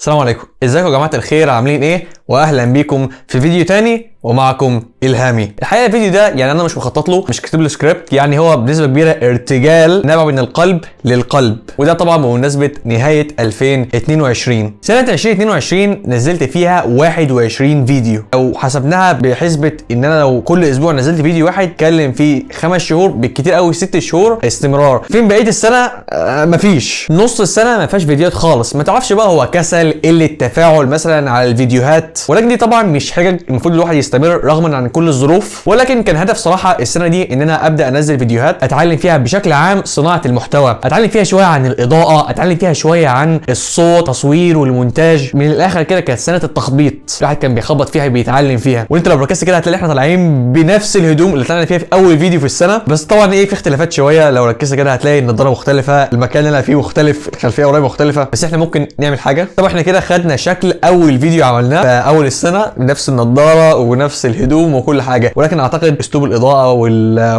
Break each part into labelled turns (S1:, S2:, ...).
S1: السلام عليكم، ازيكم يا جماعه الخير؟ عاملين ايه؟ واهلا بيكم في فيديو تاني ومعكم الهامي. الحقيقه الفيديو ده يعني انا مش مخطط له، مش كاتب له سكريبت، يعني هو بنسبه كبيره ارتجال نابع من القلب للقلب، وده طبعا بمناسبه نهايه 2022. سنه 2022 نزلت فيها 21 فيديو، لو حسبناها بحسبه ان انا لو كل اسبوع نزلت فيديو واحد اتكلم فيه 5 شهور بالكتير قوي 6 شهور استمرار. فين بقيه السنه؟ مفيش. نص السنه ما فيهاش فيديوهات خالص. ما تعرفش بقى هو كسل، قله تفاعل مثلا على الفيديوهات، ولكن دي طبعا مش حاجه المفروض الواحد يستمر رغم عن كل الظروف. ولكن كان هدف صراحه السنه دي ان انا ابدا انزل فيديوهات اتعلم فيها بشكل عام صناعه المحتوى، اتعلم فيها شويه عن الاضاءه، اتعلم فيها شويه عن الصوت، تصوير والمونتاج. من الاخر كده كانت سنه التخبيط، الواحد كان بيخبط فيها بيتعلم فيها. وانت لو ركزت كده هتلاقي احنا طالعين بنفس الهدوم اللي طلعنا فيها في اول فيديو في السنه، بس طبعا ايه في اختلافات شويه. لو ركزت كده هتلاقي النضاره مختلفه، المكان اللي انا فيه مختلف، الخلفيه قريبه مختلفه، بس احنا ممكن نعمل حاجه. طبعا احنا كده خدنا شكل اول فيديو عملناه في اول السنه بنفس النضاره ونفس الهدوم وكل حاجه، ولكن اعتقد اسلوب الاضاءه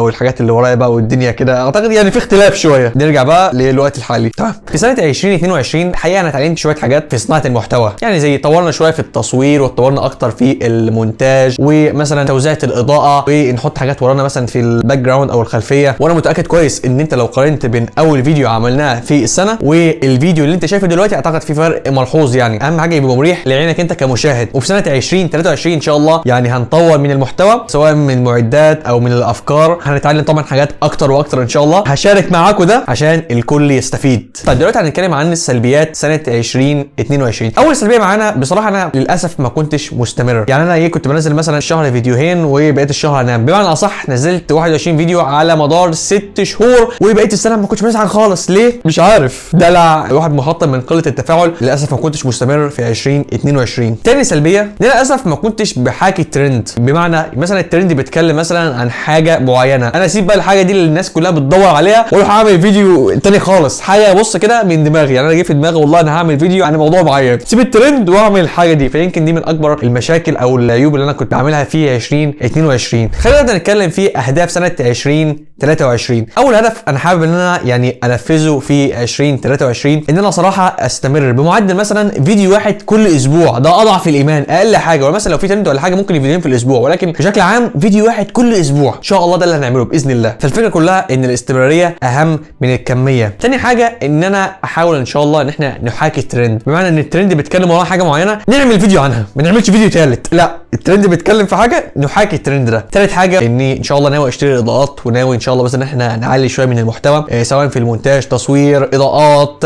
S1: والحاجات اللي ورايا بقى والدنيا كده اعتقد يعني في اختلاف شويه. نرجع بقى للوقت الحالي. تمام. في سنه 2022 الحقيقه انا اتعلمت شويه حاجات في صناعه المحتوى، يعني زي طورنا شويه في التصوير وطورنا اكتر في المونتاج ومثلا توزيع الاضاءه، ونحط حاجات ورانا مثلا في الباك جراوند او الخلفيه. وانا متاكد كويس ان انت لو قارنت بين اول فيديو عملناه في السنه والفيديو اللي انت شايفه دلوقتي اعتقد في فرق ملحوظ. يعني اهم حاجه يبقى مريح لعينك انت كمشاهد. وفي سنه 2023 ان شاء الله يعني هنطور من المحتوى سواء من المعدات او من الافكار، هنتعلم طبعا حاجات اكتر واكتر ان شاء الله. هشارك معاكم ده عشان الكل يستفيد. طيب دلوقتي هنتكلم عن السلبيات سنه 2022. اول سلبيه معانا بصراحه انا للاسف ما كنتش مستمر. يعني انا كنت بنزل مثلا الشهر فيديوهين وبقيت الشهر انام. بمعنى اصح نزلت 21 فيديو على مدار 6 شهور، وبقيت السنه ما كنتش بنزل خالص. ليه؟ مش عارف، دلع الواحد محطم من قله التفاعل. للاسف ما كنتش مستمر في 2022. تاني سلبيه للاسف ما كنتش بحاكي الترند. بمعنى مثلا الترند بيتكلم مثلا عن حاجه معينه، انا اسيب بقى الحاجه دي اللي الناس كلها بتدور عليها واروح اعمل فيديو تاني خالص، حاجه بص كده من دماغي. يعني انا جه في دماغي والله انا هعمل فيديو عن موضوع معين، سيب الترند واعمل الحاجه دي. فيمكن دي من اكبر المشاكل او العيوب اللي انا كنت بعملها في 2022. خلينا نبدا نتكلم في اهداف سنه 2023. اول هدف انا حابب ان انا يعني انفذه في 2023 ان انا صراحه استمر بمعدل مثلا فيديو واحد كل اسبوع. ده اضعف الايمان، اقل حاجه. ولا مثلا لو في ترند ولا حاجه ممكن فيديوهين في الاسبوع، ولكن بشكل عام فيديو واحد كل اسبوع ان شاء الله ده اللي هنعمله باذن الله. فالفكره كلها ان الاستمراريه اهم من الكميه. تاني حاجه ان انا احاول ان شاء الله ان احنا نحاكي الترند، بمعنى ان الترند بيتكلم وراه حاجه معينه نعمل فيديو عنها، ما نعملش فيديو ثالث. لا، الترند بيتكلم في حاجه نحاكي الترند ده. ثالث حاجه اني ان شاء الله ناوي اشتري اضاءات، وناوي ان شاء الله بس ان احنا نعلي شويه من المحتوى سواء في المونتاج، تصوير، اضاءات،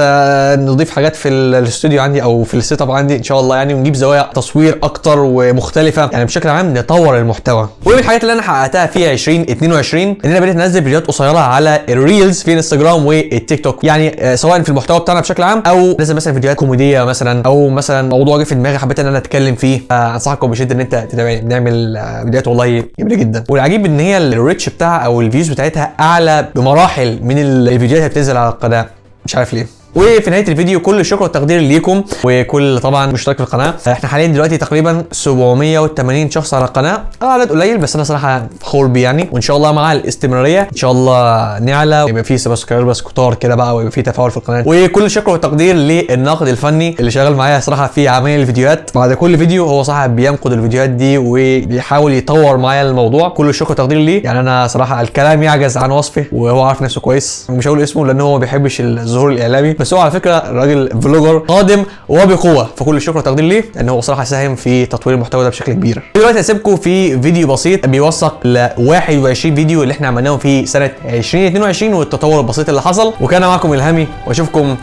S1: نضيف حاجات في الاستوديو عندي او في السيت اب عندي ان شاء الله يعني، ونجيب زوايا تصوير اكتر ومختلفه. يعني بشكل عام نطور المحتوى. ومن الحاجات اللي انا حققتها في 2022 ان انا بديت انزل فيديوهات قصيره على الريلز في انستجرام والتيك توك، يعني سواء في المحتوى بتاعنا بشكل عام او نزل مثلا فيديوهات كوميديه مثلا، او مثلا موضوع جه في دماغي حبيت ان انا اتكلم فيه. انصحكم بشده ان انت تتابعني، بنعمل فيديوهات والله جميله جدا. والعجيب ان هي الريتش بتاعها او الفيوز بتاعتها اعلى بمراحل من الفيديوهات اللي بتنزل على القناه، مش عارف ليه. وفي نهايه الفيديو كل الشكر والتقدير ليكم وكل طبعا مشترك في القناه. احنا حاليا دلوقتي تقريبا 780 شخص على القناه، عدد قليل بس انا صراحه فخور بيه يعني. وان شاء الله مع الاستمراريه ان شاء الله نعلى ويبقى في سبسكرايبرز كتار كده بقى، ويبقى في تفاعل في القناه. وكل الشكر والتقدير للناقد الفني اللي شغال معايا صراحه في عمل الفيديوهات. بعد كل فيديو هو صاحب بينقد الفيديوهات دي وبيحاول يطور معايا الموضوع. كل الشكر والتقدير ليه. يعني انا صراحه الكلام يعجز عن وصفه، وهو عارف نفسه كويس. مش هقول اسمه لان هو ما بيحبش الظهور الاعلامي، بس هو على فكره راجل فلوجر قادم وبقوه. فكل الشكر والتقدير ليه لان هو صراحه ساهم في تطوير المحتوى ده بشكل كبير. دلوقتي هسيبكم في فيديو بسيط بيوثق ل 21 فيديو اللي احنا عملناهم في سنه 2022 والتطور البسيط اللي حصل. وكان معكم الهامي واشوفكم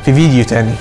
S1: في فيديو تاني.